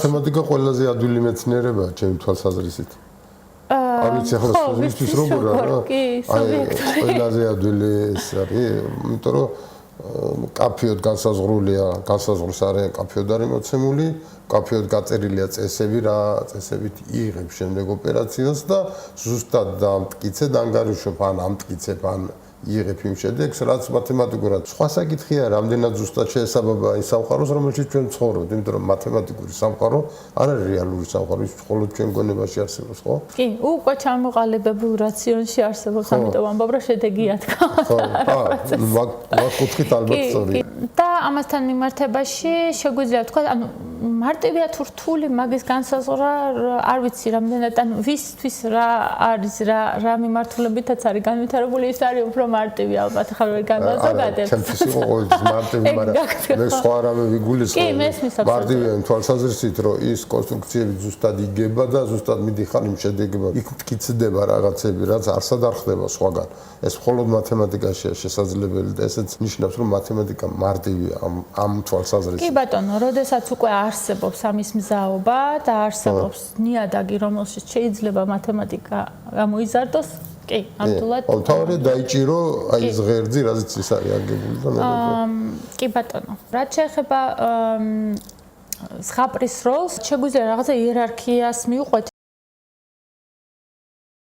მათემატიკა ყველაზე ადვილი მეცნიერებაა ჩემი თვალსაზრისით. არ ვიცი ახლა სუჟეტის როგორია რა. ყველაზე ადვილი ეს არის, იმიტომ რომ კაფეოდ განსაზღვრულია, განსაზღვრს არის კაფეოდ არის მოცემული, კაფეოდ გაწერილია წესები რა, წესებით იღებს შემდეგ ოპერაციას და ზუსტად დამტკიცე დანგარიშობ ან ამტკიცებ ან იღებ იმ შედეგს, რაც მათემატიკურად სხვა საკითხია, რამდენად ზუსტად შეესაბამება ის სამყაროს, რომელშიც ჩვენ ცხოვრობთ, იმიტომ რომ მათემატიკური სამყარო არ არის რეალური სამყარო, ის მხოლოდ ჩვენ გონებაში არსებობს, ხო? კი, უკვე ჩამოყალიბებულ რაციონში არსებობს, ამიტომ ამბობ რა შედეგია თქვა. ხო, მაგ კუთხით ალბათ სწორია. და ამასთან მიმართებაში შეგვიძლია თქვა, ანუ მარტივია თუ რთული მაგის განსაზღვრა, არ ვიცი რამდენად, ანუ ვისთვის რა არის რა მიმართულებითაც არის განვითარებული, ის არის უფრო მარტივი ალბათ, ხარ ვერ განვაზოგადებ. ჩემთვის იყო ყოველთვის მარტივი, მაგრამ მე სხვა რამე ვიგულისხმობ. მარტივია იმ თვალსაზრისით, რომ ის კონსტრუქციები ზუსტად იგება და ზუსტად მიდიხარ იმ შედეგებად. იქ მტკიცდება რაღაცები, რაც არსად არ ხდება სხვაგან. ეს მხოლოდ მათემატიკაშია შესაძლებელი და ესეც ნიშნავს, რომ მათემატიკა მარტივია ამ თვალსაზრისით. კი ბატონო, როდესაც უკვე არსებობს ამის მზაობა და არსებობს ნიადაგი, რომელშიც შეიძლება მათემატიკა გამოიზარდოს, კი, ამთულად. თავარი დაიჭირო აი ეს ღერძი, რაზეც ის არის აგებული და კი ბატონო, რაც შეეხება ზღაპრის როლს, შეგვიძლია რაღაცა იერარქიას მივყვეთ